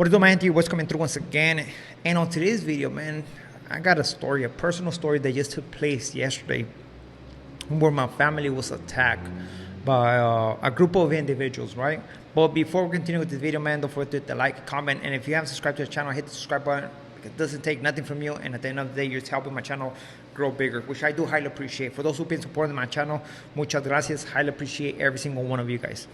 What is up, man? What's coming through once again? And on today's video, man, I got a story, a personal story that just took place yesterday, where my family was attacked by a group of individuals, right? But before we continue with this video, man, don't forget to like, comment, and if you haven't subscribed to the channel, hit the subscribe button. It doesn't take nothing from you, and at the end of the day, you're just helping my channel grow bigger, which I do highly appreciate. For those who've been supporting my channel, muchas gracias. Highly appreciate every single one of you guys.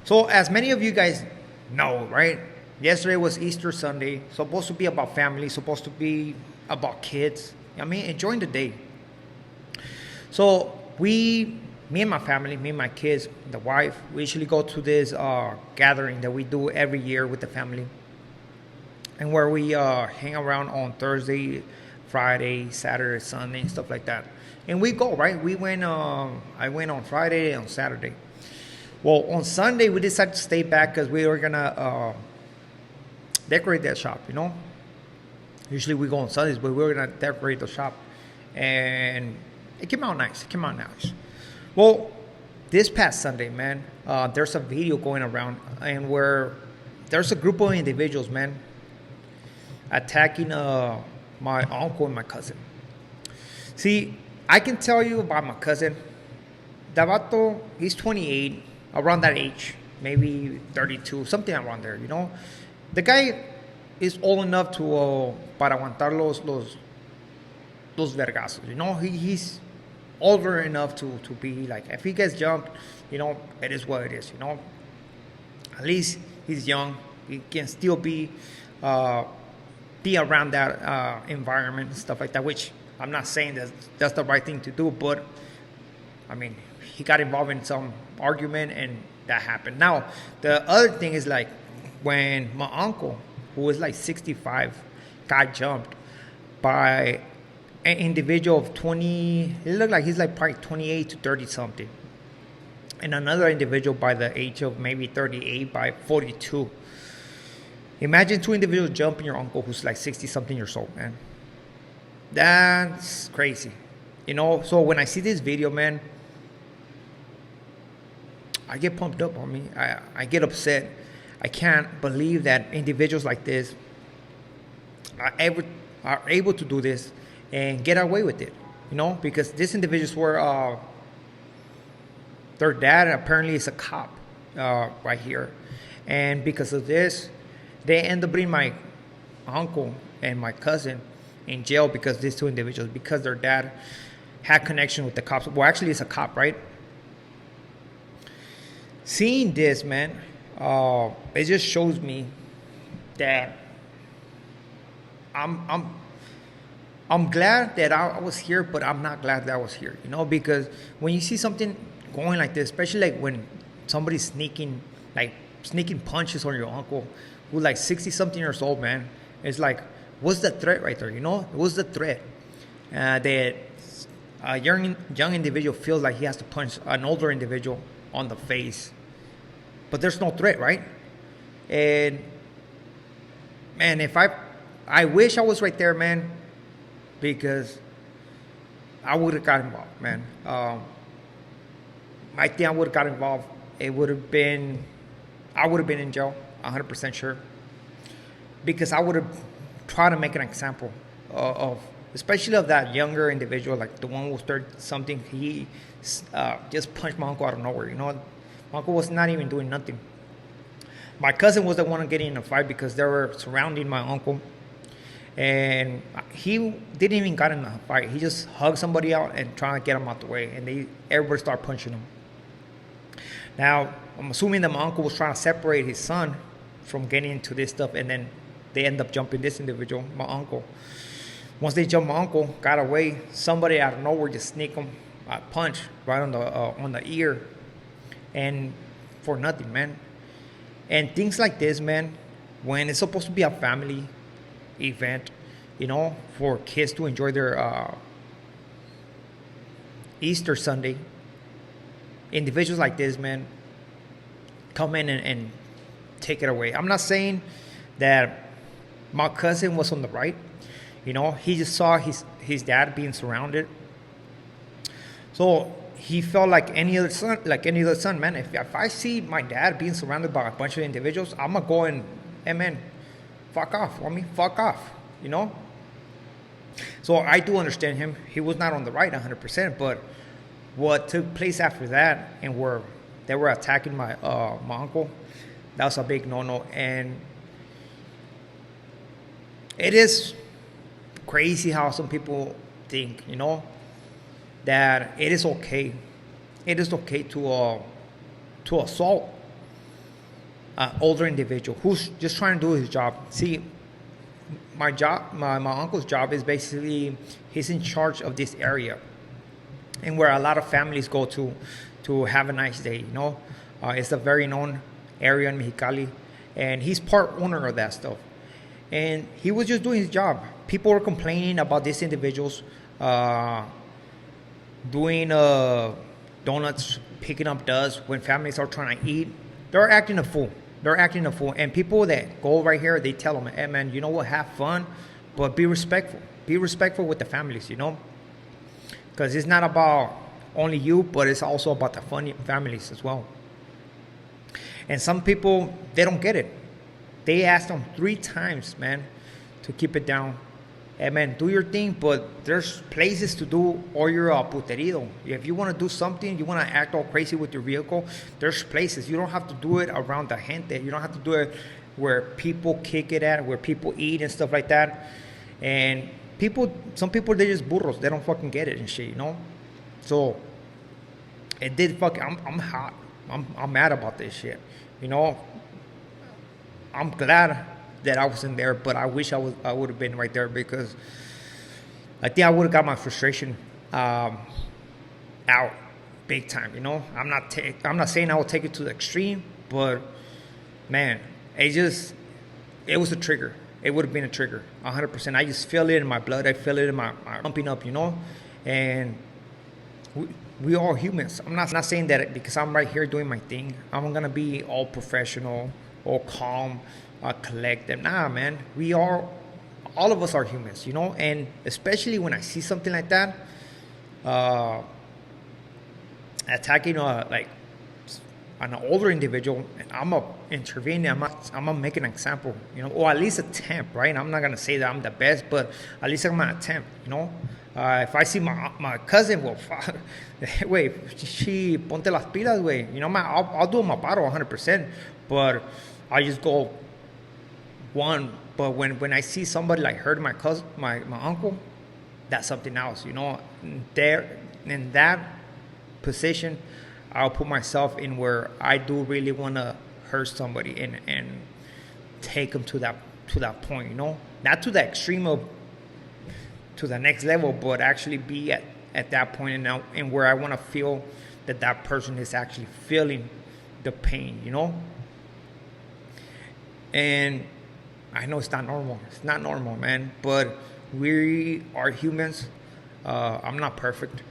So, as many of you guys know, right? Yesterday was Easter Sunday, supposed to be about family, supposed to be about kids. I mean, enjoying the day. So me and my family, me and my kids, the wife, we usually go to this gathering that we do every year with the family, and where we hang around on Thursday, Friday, Saturday, Sunday, stuff like that. And we go, right? We went. I went on Friday and on Saturday. Well, on Sunday we decided to stay back because we were gonna decorate that shop. You know, usually we go on Sundays, but we were gonna decorate the shop, and it came out nice. Well, this past Sunday, man, there's a video going around, and where there's a group of individuals, man, attacking my uncle and my cousin. See, I can tell you about my cousin. Davato, he's 28, around that age, maybe 32, something around there, you know. The guy is old enough to para aguantar los vergazos, you know. He's older enough to be like, if he gets jumped, you know, it is what it is, you know. At least he's young. He can still be around that environment and stuff like that, which I'm not saying that that's the right thing to do, but I mean, he got involved in some argument and that happened. Now, the other thing is, like, when my uncle, who was like 65, got jumped by an individual of 20, it looked like he's like probably 28 to 30 something, and another individual by the age of maybe 38 by 42. Imagine two individuals jumping your uncle who's like 60 something years old, man. That's crazy, you know. So when I see this video, man, I get pumped up on me. I get upset. I can't believe that individuals like this are able to do this and get away with it, you know, because these individuals were, their dad apparently is a cop right here. And because of this, they end up bringing my uncle and my cousin in jail because these two individuals, because their dad had connection with the cops. Well, actually, it's a cop, right? Seeing this, man, it just shows me that I'm glad that I was here, but I'm not glad that I was here, you know, because when you see something going like this, especially like when somebody's sneaking punches on your uncle who's like 60 something years old, man, it's like, what's the threat right there, you know? What's the threat? That a young individual feels like he has to punch an older individual on the face, but there's no threat, right? And man, if I wish I was right there, man, because I would have got involved, man. I think I would have got involved. I would have been in jail, 100% sure, because I would have tried to make an example of, especially of that younger individual, like the one who was 30 something. He just punched my uncle out of nowhere, you know. My uncle was not even doing nothing. My cousin was the one getting in a fight because they were surrounding my uncle. And he didn't even get in a fight. He just hugged somebody out and trying to get him out the way. And everybody started punching him. Now, I'm assuming that my uncle was trying to separate his son from getting into this stuff. And then they end up jumping this individual, my uncle. Once they jumped my uncle, got away, somebody out of nowhere just sneaked him a punch right on the ear. And for nothing, man. And things like this, man, when it's supposed to be a family event, you know, for kids to enjoy their Easter Sunday, individuals like this, man, come in and take it away. I'm not saying that my cousin was on the right, you know. He just saw his dad being surrounded, so he felt like any other son, man. If I see my dad being surrounded by a bunch of individuals, I'm gonna go and, hey, man, fuck off. I mean, fuck off, you know? So I do understand him. He was not on the right 100%, but what took place after that and where they were attacking my uncle, that was a big no-no. And it is crazy how some people think, you know, that it is okay. It is okay to assault an older individual who's just trying to do his job. See, my uncle's job is basically he's in charge of this area, and where a lot of families go to have a nice day. You know, it's a very known area in Mexicali, and he's part owner of that stuff. And he was just doing his job. People were complaining about these individuals doing donuts, picking up dust when families are trying to eat. They're acting a fool. And people that go right here, they tell them, hey man, you know what, have fun, but be respectful. Be respectful with the families, you know? Because it's not about only you, but it's also about the funny families as well. And some people, they don't get it. They asked them 3 times, man, to keep it down. Hey man, do your thing, but there's places to do all your puterido. If you want to do something, you want to act all crazy with your vehicle, there's places. You don't have to do it around the gente. You don't have to do it where people kick it at, where people eat and stuff like that. And some people, they're just burros. They don't fucking get it and shit, you know? So, it did fucking, I'm hot. I'm mad about this shit, you know? I'm glad that I wasn't there, but I wish I would have been right there, because I think I would have got my frustration out big time. You know, I'm not saying I would take it to the extreme, but man, it was a trigger. It would have been a trigger, 100%. I just feel it in my blood. I feel it in my pumping up, you know, and we are humans. I'm not saying that because I'm right here doing my thing, I'm gonna be all professional, all calm, collective. Nah, man. All of us are humans, you know? And especially when I see something like that, attacking like an older individual, and I'm going to intervene, I'm going to make an example, you know? Or at least attempt, right? I'm not going to say that I'm the best, but at least I'm going to attempt, you know? If I see my cousin, well, wait, she ponte las pilas, güey. You know, I'll do my paro 100%, but I just go one. But when I see somebody like hurt my cousin, my uncle, that's something else, you know. There, in that position, I'll put myself in where I do really want to hurt somebody and take them to that point, you know. Not to the extreme of to the next level, but actually be at that point and where I want to feel that person is actually feeling the pain, you know. And I know it's not normal. It's not normal, man. But we are humans. I'm not perfect.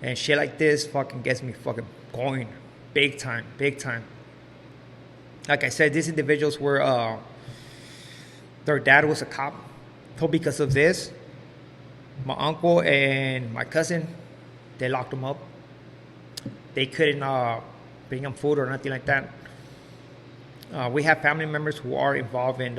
And shit like this fucking gets me fucking going. Big time. Like I said, these individuals were, their dad was a cop. So because of this, my uncle and my cousin, they locked him up. They couldn't bring him food or nothing like that. We have family members who are involved in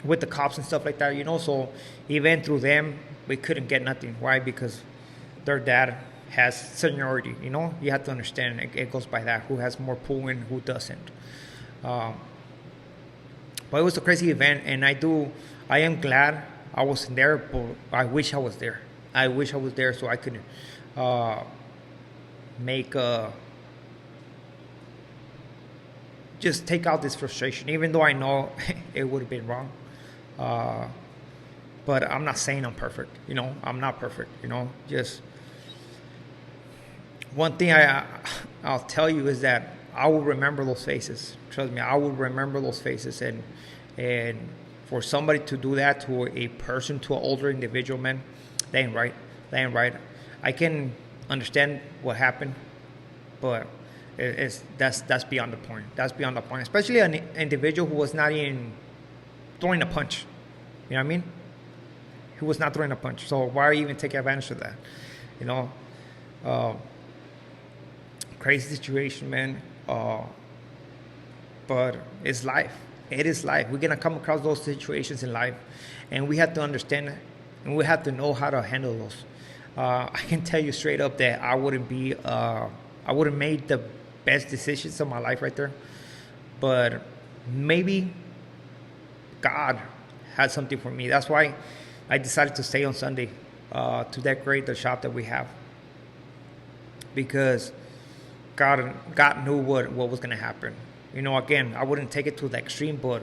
with the cops and stuff like that, you know. So even through them, we couldn't get nothing. Why? Because their dad has seniority, you know. You have to understand it goes by that. Who has more pull and who doesn't. But it was a crazy event, and I am glad I wasn't there, but I wish I was there. I wish I was there so I could just take out this frustration, even though I know it would have been wrong. But I'm not saying I'm perfect, you know. I'm not perfect, you know. Just one thing I'll tell you is that I will remember those faces. Trust me, I will remember those faces. And for somebody to do that to a person, to an older individual, man, they ain't right. I can understand what happened, but that's beyond the point. That's beyond the point. Especially an individual who was not even throwing a punch. You know what I mean? Who was not throwing a punch. So why are you even taking advantage of that? You know? Crazy situation, man. But but it's life. It is life. We're gonna come across those situations in life, and we have to understand it, and we have to know how to handle those. I can tell you straight up that I wouldn't made the best decisions of my life right there, but maybe God had something for me. That's why I decided to stay on Sunday to decorate the shop that we have, because God knew what was going to happen. Again, I wouldn't take it to the extreme, but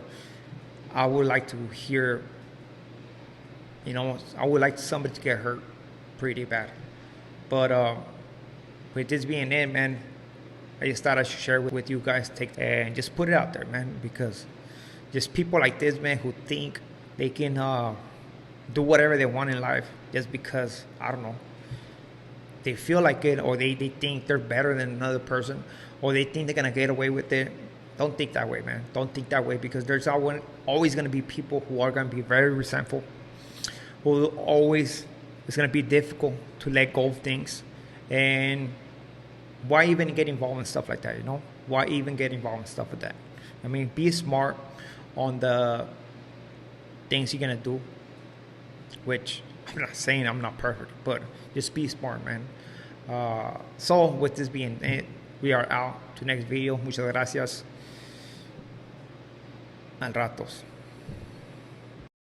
I would like to hear, I would like somebody to get hurt pretty bad. But with this being it, man, I just thought I should share with you guys, take and just put it out there, man, because just people like this, man, who think they can do whatever they want in life just because, I don't know, they feel like it, or they think they're better than another person, or they think they're going to get away with it. Don't think that way, man. Don't think that way, because there's always going to be people who are going to be very resentful, who always, it's going to be difficult to let go of things. And why even get involved in stuff like that, Why even get involved in stuff like that? I mean, be smart on the things you're going to do, which I'm not saying I'm not perfect, but just be smart, man. So with this being it, we are out to next video. Muchas gracias. Al ratos.